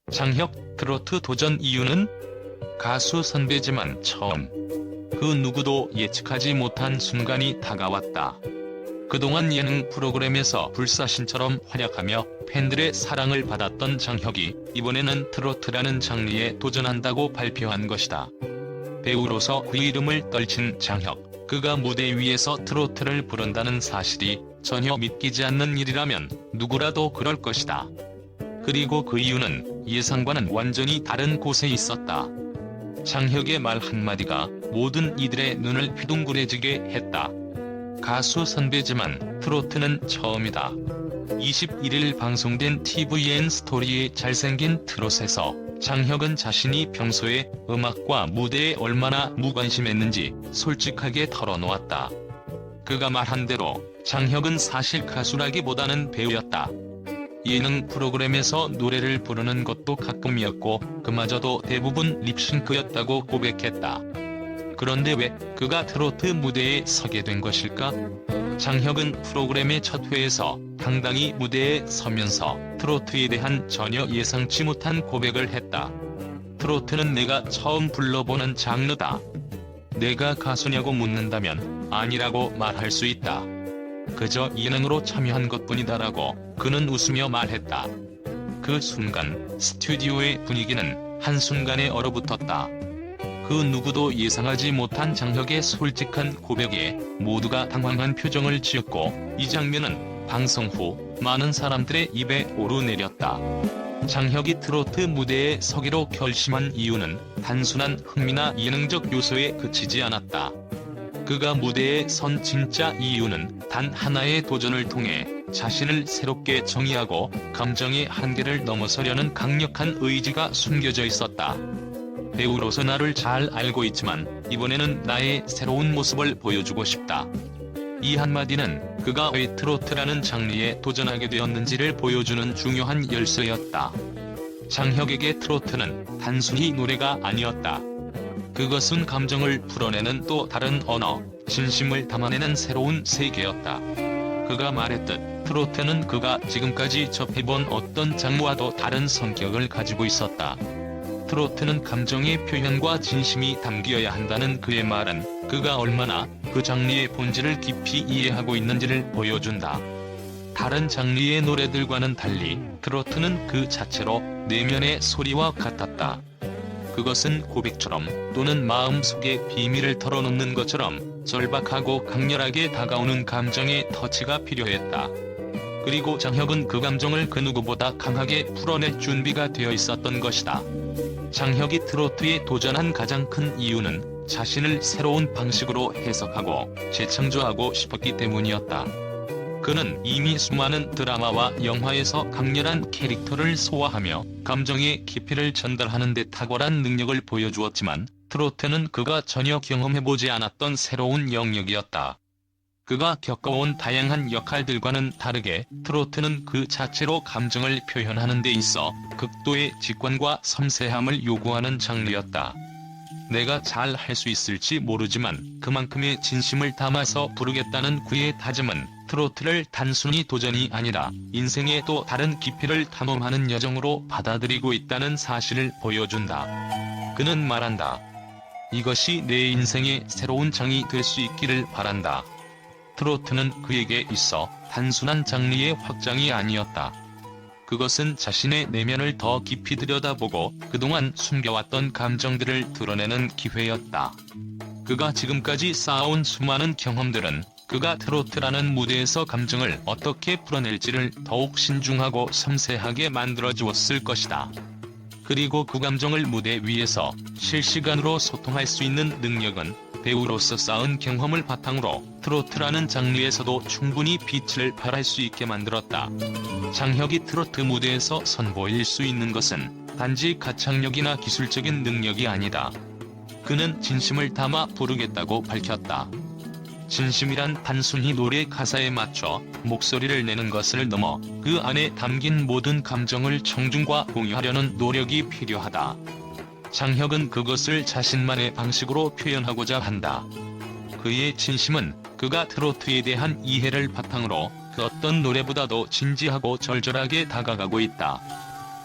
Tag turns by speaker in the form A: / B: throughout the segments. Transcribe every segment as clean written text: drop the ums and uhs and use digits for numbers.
A: 장혁 트로트 도전 이유는? 가수 선배지만 처음 그 누구도 예측하지 못한 순간이 다가왔다. 그동안 예능 프로그램에서 불사신처럼 활약하며 팬들의 사랑을 받았던 장혁이 이번에는 트로트라는 장르에 도전한다고 발표한 것이다. 배우로서 그 이름을 떨친 장혁, 그가 무대 위에서 트로트를 부른다는 사실이 전혀 믿기지 않는 일이라면 누구라도 그럴 것이다. 그리고 그 이유는 예상과는 완전히 다른 곳에 있었다. 장혁의 말 한마디가 모든 이들의 눈을 휘둥그레지게 했다. 가수 선배지만 트로트는 처음이다. 21일 방송된 tvN 스토리의 잘생긴 트롯에서 장혁은 자신이 평소에 음악과 무대에 얼마나 무관심했는지 솔직하게 털어놓았다. 그가 말한 대로 장혁은 사실 가수라기보다는 배우였다. 예능 프로그램에서 노래를 부르는 것도 가끔이었고 그마저도 대부분 립싱크였다고 고백했다. 그런데 왜 그가 트로트 무대에 서게 된 것일까? 장혁은 프로그램의 첫 회에서 당당히 무대에 서면서 트로트에 대한 전혀 예상치 못한 고백을 했다. 트로트는 내가 처음 불러보는 장르다. 내가 가수냐고 묻는다면 아니라고 말할 수 있다. 그저 예능으로 참여한 것뿐이다라고 그는 웃으며 말했다. 그 순간 스튜디오의 분위기는 한순간에 얼어붙었다. 그 누구도 예상하지 못한 장혁의 솔직한 고백에 모두가 당황한 표정을 지었고 이 장면은 방송 후 많은 사람들의 입에 오르내렸다. 장혁이 트로트 무대에 서기로 결심한 이유는 단순한 흥미나 예능적 요소에 그치지 않았다. 그가 무대에 선 진짜 이유는 단 하나의 도전을 통해 자신을 새롭게 정의하고 감정의 한계를 넘어서려는 강력한 의지가 숨겨져 있었다. 배우로서 나를 잘 알고 있지만 이번에는 나의 새로운 모습을 보여주고 싶다. 이 한마디는 그가 왜 트로트라는 장르에 도전하게 되었는지를 보여주는 중요한 열쇠였다. 장혁에게 트로트는 단순히 노래가 아니었다. 그것은 감정을 풀어내는 또 다른 언어, 진심을 담아내는 새로운 세계였다. 그가 말했듯 트로트는 그가 지금까지 접해본 어떤 장르와도 다른 성격을 가지고 있었다. 트로트는 감정의 표현과 진심이 담겨야 한다는 그의 말은 그가 얼마나 그 장르의 본질을 깊이 이해하고 있는지를 보여준다. 다른 장르의 노래들과는 달리 트로트는 그 자체로 내면의 소리와 같았다. 그것은 고백처럼 또는 마음속의 비밀을 털어놓는 것처럼 절박하고 강렬하게 다가오는 감정의 터치가 필요했다. 그리고 장혁은 그 감정을 그 누구보다 강하게 풀어낼 준비가 되어 있었던 것이다. 장혁이 트로트에 도전한 가장 큰 이유는 자신을 새로운 방식으로 해석하고 재창조하고 싶었기 때문이었다. 그는 이미 수많은 드라마와 영화에서 강렬한 캐릭터를 소화하며 감정의 깊이를 전달하는 데 탁월한 능력을 보여주었지만 트로트는 그가 전혀 경험해보지 않았던 새로운 영역이었다. 그가 겪어온 다양한 역할들과는 다르게 트로트는 그 자체로 감정을 표현하는 데 있어 극도의 직관과 섬세함을 요구하는 장르였다. 내가 잘 할 수 있을지 모르지만 그만큼의 진심을 담아서 부르겠다는 그의 다짐은 트로트를 단순히 도전이 아니라 인생의 또 다른 깊이를 탐험하는 여정으로 받아들이고 있다는 사실을 보여준다. 그는 말한다. 이것이 내 인생의 새로운 장이 될 수 있기를 바란다. 트로트는 그에게 있어 단순한 장르의 확장이 아니었다. 그것은 자신의 내면을 더 깊이 들여다보고 그동안 숨겨왔던 감정들을 드러내는 기회였다. 그가 지금까지 쌓아온 수많은 경험들은 그가 트로트라는 무대에서 감정을 어떻게 풀어낼지를 더욱 신중하고 섬세하게 만들어주었을 것이다. 그리고 그 감정을 무대 위에서 실시간으로 소통할 수 있는 능력은 배우로서 쌓은 경험을 바탕으로 트로트라는 장르에서도 충분히 빛을 발할 수 있게 만들었다. 장혁이 트로트 무대에서 선보일 수 있는 것은 단지 가창력이나 기술적인 능력이 아니다. 그는 진심을 담아 부르겠다고 밝혔다. 진심이란 단순히 노래 가사에 맞춰 목소리를 내는 것을 넘어 그 안에 담긴 모든 감정을 청중과 공유하려는 노력이 필요하다. 장혁은 그것을 자신만의 방식으로 표현하고자 한다. 그의 진심은 그가 트로트에 대한 이해를 바탕으로 그 어떤 노래보다도 진지하고 절절하게 다가가고 있다.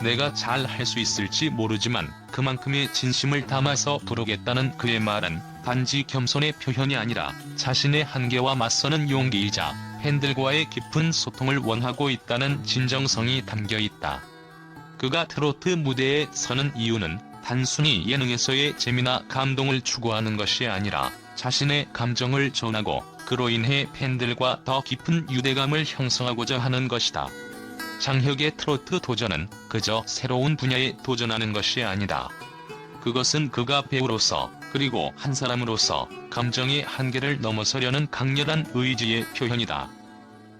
A: 내가 잘 할 수 있을지 모르지만 그만큼의 진심을 담아서 부르겠다는 그의 말은 단지 겸손의 표현이 아니라 자신의 한계와 맞서는 용기이자 팬들과의 깊은 소통을 원하고 있다는 진정성이 담겨 있다. 그가 트로트 무대에 서는 이유는 단순히 예능에서의 재미나 감동을 추구하는 것이 아니라 자신의 감정을 전하고 그로 인해 팬들과 더 깊은 유대감을 형성하고자 하는 것이다. 장혁의 트로트 도전은 그저 새로운 분야에 도전하는 것이 아니다. 그것은 그가 배우로서 그리고 한 사람으로서 감정의 한계를 넘어서려는 강렬한 의지의 표현이다.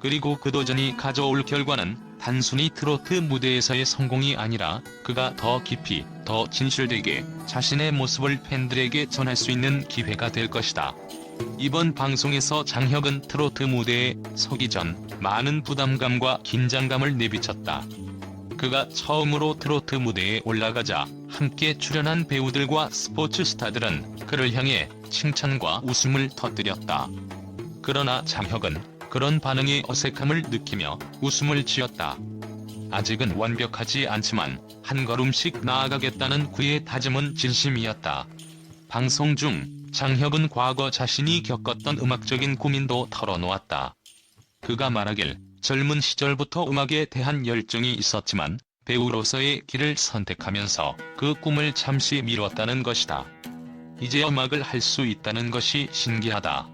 A: 그리고 그 도전이 가져올 결과는 단순히 트로트 무대에서의 성공이 아니라 그가 더 깊이, 더 진실되게 자신의 모습을 팬들에게 전할 수 있는 기회가 될 것이다. 이번 방송에서 장혁은 트로트 무대에 서기 전 많은 부담감과 긴장감을 내비쳤다. 그가 처음으로 트로트 무대에 올라가자 함께 출연한 배우들과 스포츠 스타들은 그를 향해 칭찬과 웃음을 터뜨렸다. 그러나 장혁은 그런 반응에 어색함을 느끼며 웃음을 지었다. 아직은 완벽하지 않지만 한 걸음씩 나아가겠다는 그의 다짐은 진심이었다. 방송 중 장혁은 과거 자신이 겪었던 음악적인 고민도 털어놓았다. 그가 말하길 젊은 시절부터 음악에 대한 열정이 있었지만 배우로서의 길을 선택하면서 그 꿈을 잠시 미뤘다는 것이다. 이제 음악을 할 수 있다는 것이 신기하다.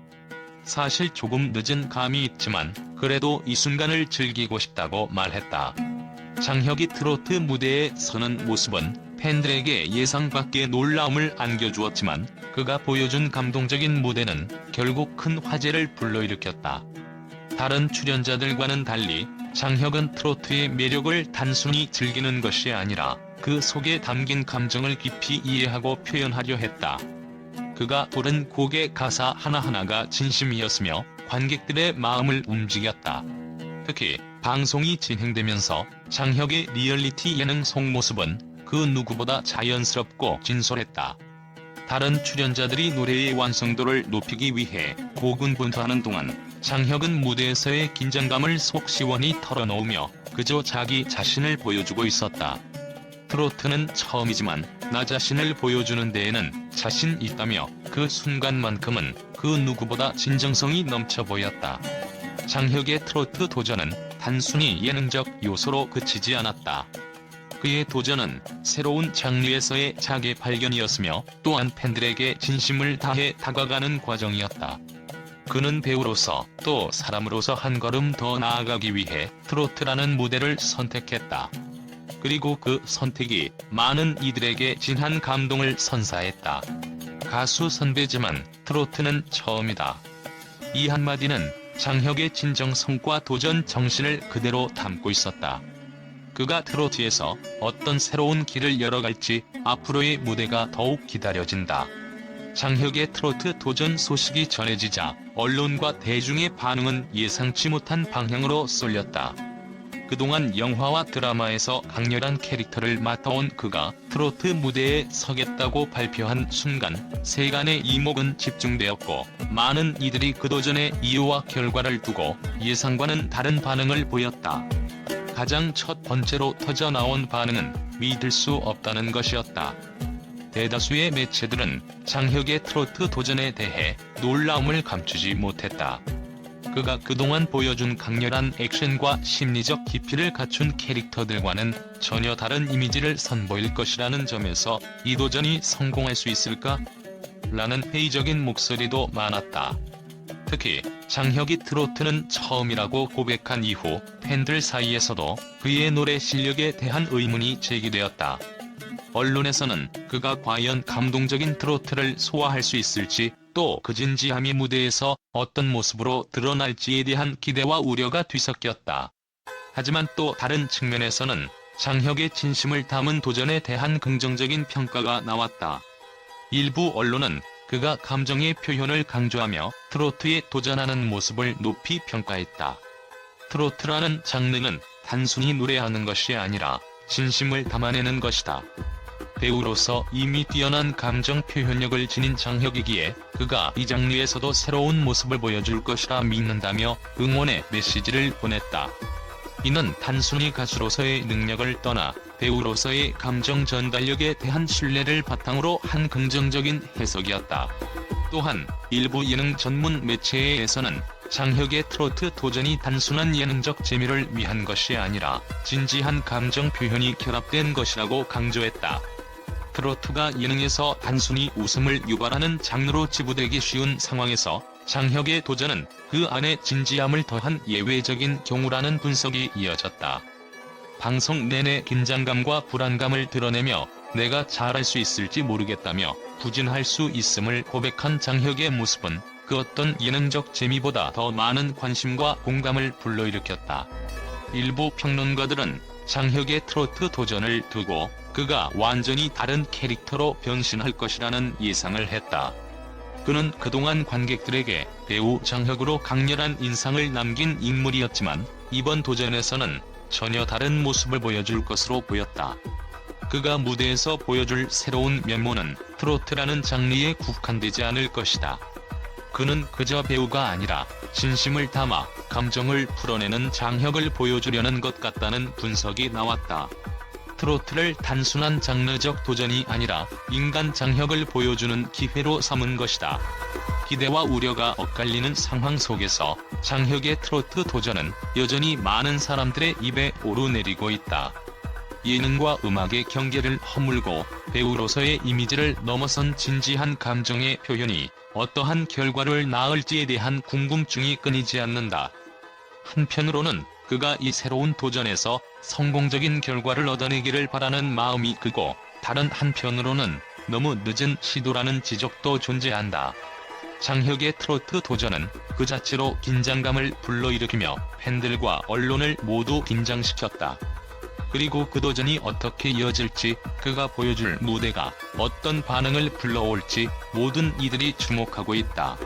A: 사실 조금 늦은 감이 있지만 그래도 이 순간을 즐기고 싶다고 말했다. 장혁이 트로트 무대에 서는 모습은 팬들에게 예상 밖의 놀라움을 안겨주었지만 그가 보여준 감동적인 무대는 결국 큰 화제를 불러일으켰다. 다른 출연자들과는 달리 장혁은 트로트의 매력을 단순히 즐기는 것이 아니라 그 속에 담긴 감정을 깊이 이해하고 표현하려 했다. 그가 부른 곡의 가사 하나하나가 진심이었으며 관객들의 마음을 움직였다. 특히 방송이 진행되면서 장혁의 리얼리티 예능 속모습은 그 누구보다 자연스럽고 진솔했다. 다른 출연자들이 노래의 완성도를 높이기 위해 고군분투하는 동안 장혁은 무대에서의 긴장감을 속 시원히 털어놓으며 그저 자기 자신을 보여주고 있었다. 트로트는 처음이지만 나 자신을 보여주는 데에는 자신 있다며 그 순간만큼은 그 누구보다 진정성이 넘쳐 보였다. 장혁의 트로트 도전은 단순히 예능적 요소로 그치지 않았다. 그의 도전은 새로운 장르에서의 자기 발견이었으며 또한 팬들에게 진심을 다해 다가가는 과정이었다. 그는 배우로서 또 사람으로서 한 걸음 더 나아가기 위해 트로트라는 무대를 선택했다. 그리고 그 선택이 많은 이들에게 진한 감동을 선사했다. 가수 선배지만 트로트는 처음이다. 이 한마디는 장혁의 진정성과 도전 정신을 그대로 담고 있었다. 그가 트로트에서 어떤 새로운 길을 열어갈지 앞으로의 무대가 더욱 기다려진다. 장혁의 트로트 도전 소식이 전해지자 언론과 대중의 반응은 예상치 못한 방향으로 쏠렸다. 그동안 영화와 드라마에서 강렬한 캐릭터를 맡아온 그가 트로트 무대에 서겠다고 발표한 순간 세간의 이목은 집중되었고 많은 이들이 그 도전의 이유와 결과를 두고 예상과는 다른 반응을 보였다. 가장 첫 번째로 터져나온 반응은 믿을 수 없다는 것이었다. 대다수의 매체들은 장혁의 트로트 도전에 대해 놀라움을 감추지 못했다. 그가 그동안 보여준 강렬한 액션과 심리적 깊이를 갖춘 캐릭터들과는 전혀 다른 이미지를 선보일 것이라는 점에서 이 도전이 성공할 수 있을까? 라는 회의적인 목소리도 많았다. 특히 장혁이 트로트는 처음이라고 고백한 이후 팬들 사이에서도 그의 노래 실력에 대한 의문이 제기되었다. 언론에서는 그가 과연 감동적인 트로트를 소화할 수 있을지 또 그 진지함이 무대에서 어떤 모습으로 드러날지에 대한 기대와 우려가 뒤섞였다. 하지만 또 다른 측면에서는 장혁의 진심을 담은 도전에 대한 긍정적인 평가가 나왔다. 일부 언론은 그가 감정의 표현을 강조하며 트로트에 도전하는 모습을 높이 평가했다. 트로트라는 장르는 단순히 노래하는 것이 아니라 진심을 담아내는 것이다. 배우로서 이미 뛰어난 감정 표현력을 지닌 장혁이기에 그가 이 장르에서도 새로운 모습을 보여줄 것이라 믿는다며 응원의 메시지를 보냈다. 이는 단순히 가수로서의 능력을 떠나 배우로서의 감정 전달력에 대한 신뢰를 바탕으로 한 긍정적인 해석이었다. 또한 일부 예능 전문 매체에서는 장혁의 트로트 도전이 단순한 예능적 재미를 위한 것이 아니라 진지한 감정 표현이 결합된 것이라고 강조했다. 트로트가 예능에서 단순히 웃음을 유발하는 장르로 지부되기 쉬운 상황에서 장혁의 도전은 그 안에 진지함을 더한 예외적인 경우라는 분석이 이어졌다. 방송 내내 긴장감과 불안감을 드러내며 내가 잘할 수 있을지 모르겠다며 부진할 수 있음을 고백한 장혁의 모습은 그 어떤 예능적 재미보다 더 많은 관심과 공감을 불러일으켰다. 일부 평론가들은 장혁의 트로트 도전을 두고 그가 완전히 다른 캐릭터로 변신할 것이라는 예상을 했다. 그는 그동안 관객들에게 배우 장혁으로 강렬한 인상을 남긴 인물이었지만 이번 도전에서는 전혀 다른 모습을 보여줄 것으로 보였다. 그가 무대에서 보여줄 새로운 면모는 트로트라는 장르에 국한되지 않을 것이다. 그는 그저 배우가 아니라 진심을 담아 감정을 풀어내는 장혁을 보여주려는 것 같다는 분석이 나왔다. 트로트를 단순한 장르적 도전이 아니라 인간 장혁을 보여주는 기회로 삼은 것이다. 기대와 우려가 엇갈리는 상황 속에서 장혁의 트로트 도전은 여전히 많은 사람들의 입에 오르내리고 있다. 예능과 음악의 경계를 허물고 배우로서의 이미지를 넘어선 진지한 감정의 표현이 어떠한 결과를 낳을지에 대한 궁금증이 끊이지 않는다. 한편으로는 그가 이 새로운 도전에서 성공적인 결과를 얻어내기를 바라는 마음이 크고, 다른 한편으로는 너무 늦은 시도라는 지적도 존재한다. 장혁의 트로트 도전은 그 자체로 긴장감을 불러일으키며 팬들과 언론을 모두 긴장시켰다. 그리고 그 도전이 어떻게 이어질지, 그가 보여줄 무대가 어떤 반응을 불러올지 모든 이들이 주목하고 있다.